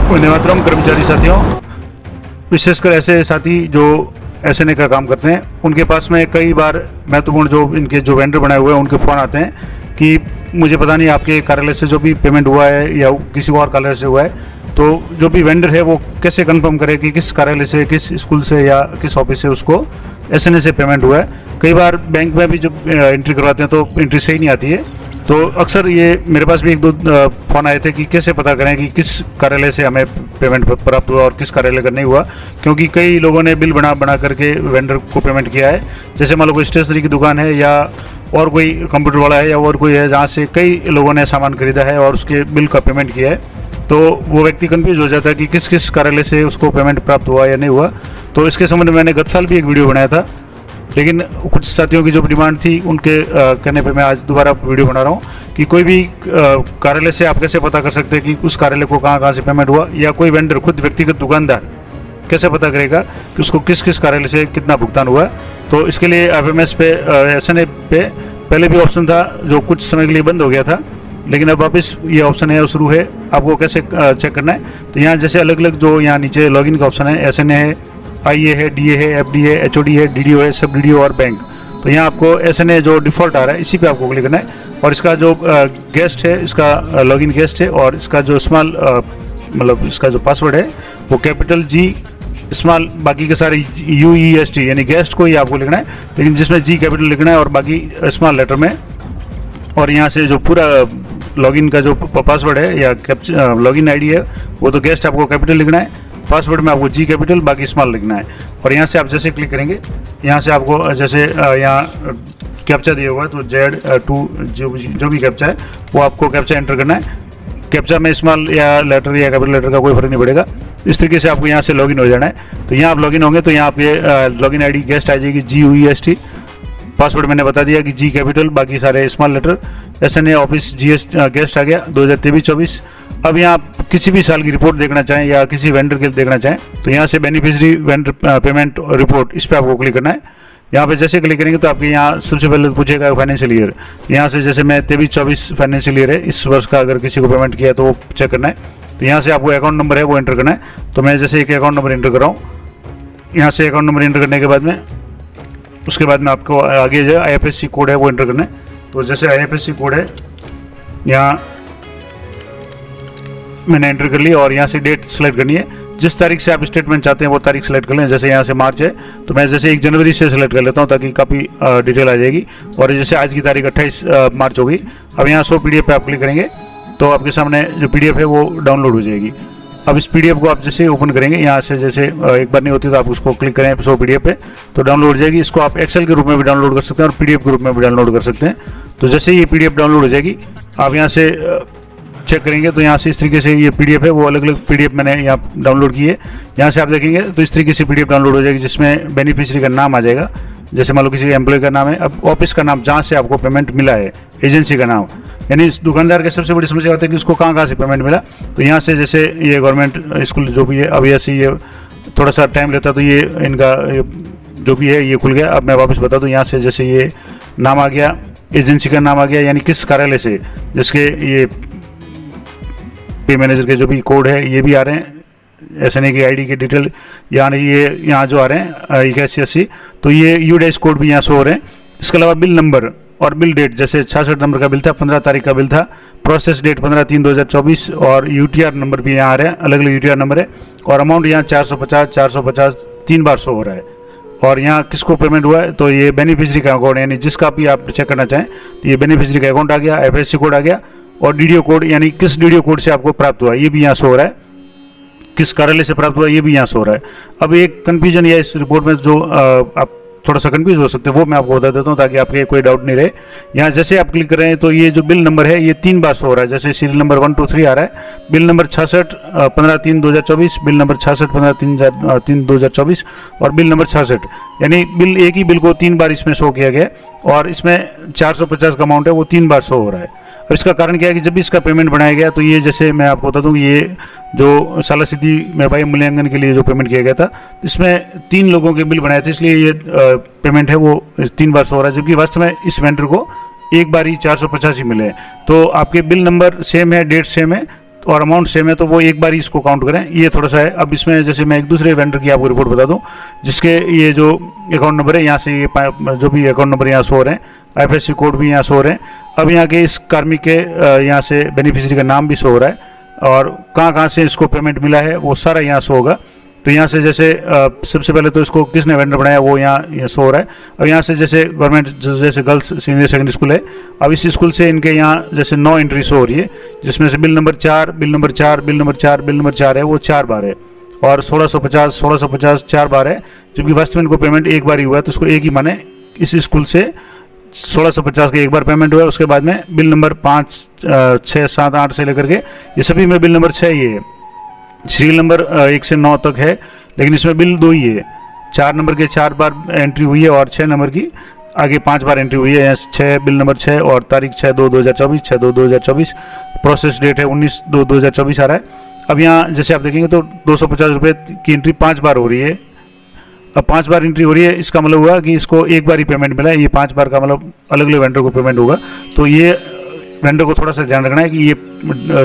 वंदे मातरम। कर्मचारी साथियों, विशेषकर ऐसे साथी जो SNA का काम करते हैं, उनके पास में कई बार महत्वपूर्ण जो इनके जो वेंडर बनाए हुए हैं उनके फ़ोन आते हैं कि मुझे पता नहीं आपके कार्यालय से जो भी पेमेंट हुआ है या किसी और कार्यालय से हुआ है, तो जो भी वेंडर है वो कैसे कंफर्म करे कि किस कार्यालय से, किस स्कूल से या किस ऑफिस से उसको SNA से पेमेंट हुआ है। कई बार बैंक में भी जब एंट्री करवाते हैं तो एंट्री सही नहीं आती है, तो अक्सर ये मेरे पास भी एक दो फ़ोन आए थे कि कैसे पता करें कि किस कार्यालय से हमें पेमेंट प्राप्त हुआ और किस कार्यालय का नहीं हुआ, क्योंकि कई लोगों ने बिल बना करके वेंडर को पेमेंट किया है। जैसे मान लो कोई स्टेशनरी की दुकान है या और कोई कंप्यूटर वाला है या और कोई है जहाँ से कई लोगों ने सामान खरीदा है और उसके बिल का पेमेंट किया है, तो वो व्यक्ति कन्फ्यूज हो जाता है कि किस किस कार्यालय से उसको पेमेंट प्राप्त हुआ या नहीं हुआ। तो इसके संबंध में मैंने गत साल भी एक वीडियो बनाया था, लेकिन कुछ साथियों की जो डिमांड थी उनके कहने पे मैं आज दोबारा वीडियो बना रहा हूँ कि कोई भी कार्यालय से आप कैसे पता कर सकते हैं कि उस कार्यालय को कहाँ से पेमेंट हुआ, या कोई वेंडर खुद व्यक्तिगत दुकानदार कैसे पता करेगा कि उसको किस किस कार्यालय से कितना भुगतान हुआ। तो इसके लिए FMS पे SNA पे पहले भी ऑप्शन था जो कुछ समय के लिए बंद हो गया था, लेकिन अब वापस ये ऑप्शन है और शुरू है। आपको कैसे चेक करना है, तो यहाँ जैसे अलग अलग जो यहाँ नीचे लॉगिन का ऑप्शन है, SNA है, IA है, DA है, FD है, HOD है, DDO है, सब DDO और बैंक। तो यहाँ आपको SNA जो डिफ़ॉल्ट आ रहा है इसी पे आपको क्लिक करना है, और इसका जो गेस्ट है, इसका लॉगिन गेस्ट है, और इसका जो स्मॉल मतलब इसका जो पासवर्ड है वो कैपिटल G स्मॉल, बाकी के सारे UEST यानी गेस्ट को ही आपको लिखना है, लेकिन जिसमें G कैपिटल लिखना है और बाकी स्मॉल लेटर में। और यहाँ से जो पूरा लॉगिन का जो पासवर्ड है या लॉगिन ID है वो तो गेस्ट आपको कैपिटल लिखना है, पासवर्ड में आपको G कैपिटल बाकी स्मॉल लिखना है। और यहाँ से आप जैसे क्लिक करेंगे, यहाँ से आपको जैसे यहाँ कैप्चा दिया हुआ है तो Z2 जो भी कैप्चा है वो आपको कैप्चा एंटर करना है। कैप्चा में स्मॉल या लेटर या कैपिटल लेटर का कोई फर्क नहीं पड़ेगा। इस तरीके से आपको यहाँ से लॉगिन हो जाना है। तो यहाँ आप लॉगिन होंगे तो यहाँ आपके लॉगिन ID गेस्ट आ जाएगी GUEST, पासवर्ड मैंने बता दिया कि G कैपिटल बाकी सारे small letter, SNA office guest आ गया 2023-24। अब यहाँ आप किसी भी साल की रिपोर्ट देखना चाहें या किसी वेंडर के देखना चाहें तो यहाँ से बेनिफिशियरी वेंडर पेमेंट रिपोर्ट, इस पर आपको क्लिक करना है। यहाँ पे जैसे क्लिक करेंगे तो आपके यहाँ सबसे पहले पूछेगा फाइनेंशियल ईयर। यहाँ से जैसे मैं 23-24 फाइनेंशियल ईयर है, इस वर्ष का अगर किसी को पेमेंट किया तो वो चेक करना है। तो यहाँ से आपको अकाउंट नंबर है वो एंटर करना है। तो मैं जैसे एक अकाउंट नंबर एंटर कर रहा हूँ। यहाँ से अकाउंट नंबर एंटर करने के बाद में उसके बाद में आपको आगे जो IFSC कोड है वो एंटर करना है। तो जैसे IFSC कोड है यहाँ मैंने एंटर कर ली, और यहाँ से डेट सेलेक्ट करनी है। जिस तारीख से आप स्टेटमेंट चाहते हैं वो तारीख सेलेक्ट कर लें। जैसे यहाँ से मार्च है तो मैं जैसे 1 जनवरी से सेलेक्ट कर लेता हूँ ताकि काफ़ी डिटेल आ जाएगी। और जैसे आज की तारीख 28 मार्च होगी। अब यहाँ शो PDF पे आप क्लिक करेंगे तो आपके सामने जो PDF है वो डाउनलोड हो जाएगी। अब इस PDF को आप जैसे ओपन करेंगे, यहाँ से जैसे एक बार नहीं होती तो आप उसको क्लिक करें शो PDF पे तो डाउनलोड हो जाएगी। इसको आप एक्सेल के रूप में भी डाउनलोड कर सकते हैं और PDF के रूप में भी डाउनलोड कर सकते हैं। तो जैसे ये PDF डाउनलोड हो जाएगी, आप यहाँ से चेक करेंगे तो यहाँ से इस तरीके से ये PDF है वो अलग अलग PDF मैंने यहाँ डाउनलोड की है। यहाँ से आप देखेंगे तो इस तरीके से PDF डाउनलोड हो जाएगी, जिसमें बेनिफिशियरी का नाम आ जाएगा। जैसे मान लो किसी एम्प्लॉय का नाम है, अब ऑफिस का नाम जहाँ से आपको पेमेंट मिला है, एजेंसी का नाम, यानी इस दुकानदार की सबसे बड़ी समस्या होती है कि उसको कहाँ से पेमेंट मिला। तो यहाँ से जैसे ये गवर्नमेंट स्कूल जो भी है, अब ऐसे ये थोड़ा सा टाइम लेता तो ये इनका जो भी है ये खुल गया। अब मैं वापस बता दूँ, यहाँ से जैसे ये नाम आ गया, एजेंसी का नाम आ गया, यानी किस कार्यालय से, जिसके ये पे मैनेजर के जो भी कोड है ये भी आ रहे हैं, SNA की ID की डिटेल यानी ये यहाँ जो आ रहे हैं 8180, तो ये UDAS कोड भी यहाँ शो हो रहे हैं। इसके अलावा बिल नंबर और बिल डेट, जैसे 66 नंबर का बिल था, 15 तारीख का बिल था, प्रोसेस डेट 15/3/2024, और UTR नंबर भी यहाँ आ रहे हैं, अलग अलग UTR नंबर है। और अमाउंट यहाँ 450 3 बार शो हो रहा है। और यहाँ किसको पेमेंट हुआ है, तो ये बेनिफिशियरी का अकाउंट, यानी जिसका भी आप चेक करना चाहें तो ये बेनिफिशियरी का अकाउंट आ गया, IFSC कोड आ गया, और DDO कोड यानी किस DDO कोड से आपको प्राप्त हुआ ये भी यहाँ शो हो रहा है, किस कार्यालय से प्राप्त हुआ ये भी यहाँ शो हो रहा है। अब एक कन्फ्यूजन या इस रिपोर्ट में जो आप थोड़ा सा कंफ्यूज हो सकते हैं वो मैं आपको बता देता हूँ ताकि आपके कोई डाउट नहीं रहे। यहाँ जैसे आप क्लिक कर रहे हैं तो ये जो बिल नंबर है ये 3 बार शो हो रहा है। जैसे सीरियल नंबर 1 2 3 आ रहा है, बिल नंबर 66 15/3/2024, बिल नंबर 66 15/3/2024 और बिल नंबर 66, यानी बिल एक ही बिल को 3 बार इसमें शो किया गया और इसमें 450 का अमाउंट है वो 3 बार शो हो रहा है। अब इसका कारण क्या है कि जब भी इसका पेमेंट बनाया गया तो ये जैसे मैं आपको बता दूं कि ये जो साला स्थिति महंगाई मूल्यांकन के लिए जो पेमेंट किया गया था इसमें 3 लोगों के बिल बनाए थे, इसलिए ये पेमेंट है वो 3 बार शो हो रहा है, जबकि वास्तव में इस वेंडर को एक बार ही 485 मिले हैं। तो आपके बिल नंबर सेम है, डेट सेम है, और अमाउंट सेम है तो वो एक बार ही इसको काउंट करें, ये थोड़ा सा है। अब इसमें जैसे मैं एक दूसरे वेंडर की आपको रिपोर्ट बता दूं, जिसके ये जो अकाउंट नंबर है यहाँ से ये जो भी अकाउंट नंबर यहाँ शो हो रहे हैं, IFSC कोड भी यहाँ शो हो रहे हैं। अब यहाँ के इस कार्मिक के यहाँ से बेनिफिशियरी का नाम भी शो हो रहा है और कहाँ से इसको पेमेंट मिला है वो सारा यहाँ शो होगा। तो यहाँ से जैसे सबसे पहले तो इसको किसने वेंडर बनाया वो यहाँ शो हो रहा है। अब यहाँ से जैसे गवर्नमेंट जैसे गर्ल्स सीनियर सेकेंडरी स्कूल है, अब इस स्कूल से इनके यहाँ जैसे 9 एंट्री शो हो रही है, जिसमें से bill number 4, bill number 4, bill number 4, bill number 4 है वो 4 बार है और 1650 4 बार है। जबकि वास्तव में इनको पेमेंट एक बार ही हुआ है, तो उसको एक ही माने, इस स्कूल से 1650 का एक बार पेमेंट हुआ है। उसके बाद में बिल नंबर 5, 6, 7, 8 से लेकर के ये सभी में बिल नंबर 6 ही है। सीरियल नंबर 1 से 9 तक है, लेकिन इसमें बिल 2 ही है। 4 नंबर के 4 बार एंट्री हुई है और 6 नंबर की आगे 5 बार एंट्री हुई है। 6 बिल नंबर 6 और तारीख 6/2/2024, 6/2/2024, प्रोसेस डेट है 19/2/2024 आ रहा है। अब यहाँ जैसे आप देखेंगे तो 250 रुपये की एंट्री 5 बार हो रही है। अब 5 बार एंट्री हो रही है, इसका मतलब हुआ कि इसको एक बार ही पेमेंट मिला है। ये 5 बार का मतलब अलग अलग वेंडर को पेमेंट होगा। तो ये वेंडर को थोड़ा सा ध्यान रखना है कि ये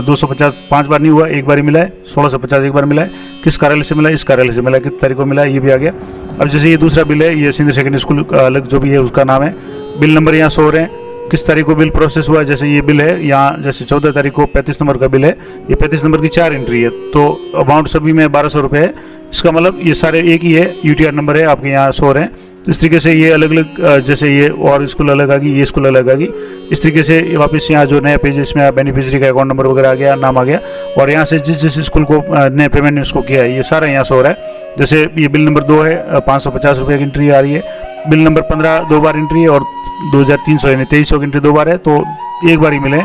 250 5 बार नहीं हुआ, एक बार ही मिला है। 1650 एक बार मिला है। किस कार्यालय से मिला है? इस कार्यालय से मिला है। किस तारीख को मिला है ये भी आ गया। अब जैसे ये दूसरा बिल है, ये सीनियर सेकेंडरी स्कूल का अलग जो भी है उसका नाम है, बिल नंबर यहाँ शो हो रहे हैं। किस तारीख को बिल प्रोसेस हुआ, जैसे ये बिल है यहाँ जैसे 14 तारीख को 35 नंबर का बिल है, ये 35 नंबर की 4 एंट्री है, तो अमाउंट सभी में 1200 रुपये है। इसका मतलब ये सारे एक ही है, UTR नंबर है आपके यहाँ शो हो रहे हैं। इस तरीके से ये अलग अलग जैसे ये और स्कूल अलग आ गई, ये स्कूल अलग आ गई। इस तरीके से वापस यहाँ जो नया पेज इसमें बेनिफिशियरी का अकाउंट नंबर वगैरह आ गया, नाम आ गया, और यहाँ से जिस स्कूल को नए पेमेंट इसको किया है ये सारा यहाँ शो हो रहा है। जैसे ये बिल नंबर 2 है, 550 रुपये की एंट्री आ रही है। बिल नंबर 15 2 बार एंट्री है और 2300 यानी 2300 की एंट्री 2 बार है, तो एक बार ही मिले।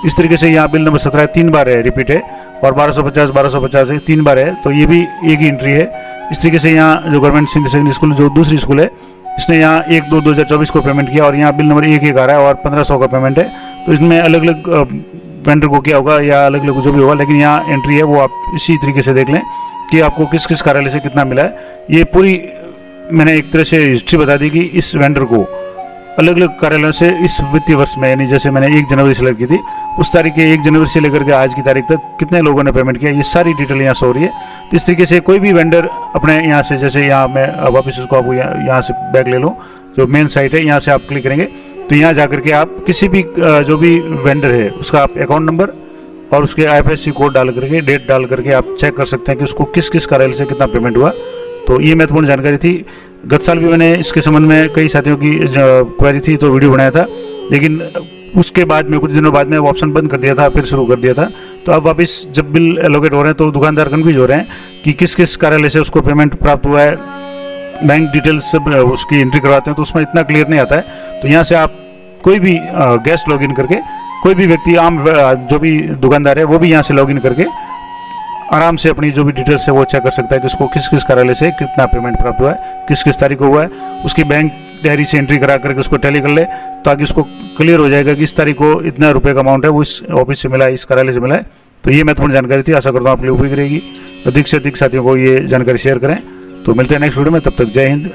इस तरीके से यहाँ बिल नंबर 17 3 बार है, रिपीट है, और 1250 है 3 बार है, तो ये भी एक ही एंट्री है। इस तरीके से यहाँ जो गवर्नमेंट सीनियर सेकेंडरी स्कूल जो दूसरी स्कूल है, इसने यहाँ 1/2/2024 को पेमेंट किया और यहाँ बिल नंबर 1 आ रहा है और 1500 का पेमेंट है। तो इसमें अलग अलग वेंडर को क्या होगा या अलग अलग जो भी होगा, लेकिन यहाँ एंट्री है वो आप इसी तरीके से देख लें कि आपको किस किस कार्यालय से कितना मिला है। ये पूरी मैंने एक तरह से हिस्ट्री बता दी कि इस वेंडर को अलग अलग कार्यालयों से इस वित्तीय वर्ष में, यानी जैसे मैंने 1 जनवरी से लेकर की थी, उस तारीख के 1 जनवरी से लेकर के आज की तारीख तक कितने लोगों ने पेमेंट किया, ये सारी डिटेल यहाँ शो हो रही है। तो इस तरीके से कोई भी वेंडर अपने यहाँ से, जैसे यहाँ मैं वापस इसको आपको यहाँ से बैक ले लूँ, जो मेन साइट है यहाँ से आप क्लिक करेंगे तो यहाँ जा करके आप किसी भी जो भी वेंडर है उसका आप अकाउंट नंबर और उसके IFSC कोड डाल करके, डेट डाल करके आप चेक कर सकते हैं कि उसको किस किस कार्यालय से कितना पेमेंट हुआ। तो ये महत्वपूर्ण जानकारी थी। गत साल भी मैंने इसके संबंध में कई साथियों की क्वेरी थी तो वीडियो बनाया था, लेकिन उसके बाद में कुछ दिनों बाद में वो ऑप्शन बंद कर दिया था, फिर शुरू कर दिया था। तो अब वापस जब बिल एलोकेट हो रहे हैं तो दुकानदार कन्फ्यूज हो रहे हैं कि किस किस कार्यालय से उसको पेमेंट प्राप्त हुआ है। बैंक डिटेल्स सब उसकी एंट्री करवाते हैं तो उसमें इतना क्लियर नहीं आता है। तो यहाँ से आप कोई भी गेस्ट लॉगिन करके, कोई भी व्यक्ति आम जो भी दुकानदार है वो भी यहाँ से लॉगिन करके आराम से अपनी जो भी डिटेल्स है वो चेक कर सकता है कि उसको किस किस कार्यालय से कितना पेमेंट प्राप्त हुआ है, किस किस तारीख को हुआ है। उसकी बैंक डायरी से एंट्री करा करके उसको टैली कर ले ताकि उसको क्लियर हो जाएगा कि इस तारीख को इतना रुपए का अमाउंट है वो इस ऑफिस से मिला है, इस कार्यालय से मिला है। तो ये महत्वपूर्ण जानकारी थी, आशा करता हूँ आपके लिए उपयोगी रहेगी। अधिक से अधिक साथियों को ये जानकारी शेयर करें। तो मिलते हैं नेक्स्ट वीडियो में, तब तक जय हिंद,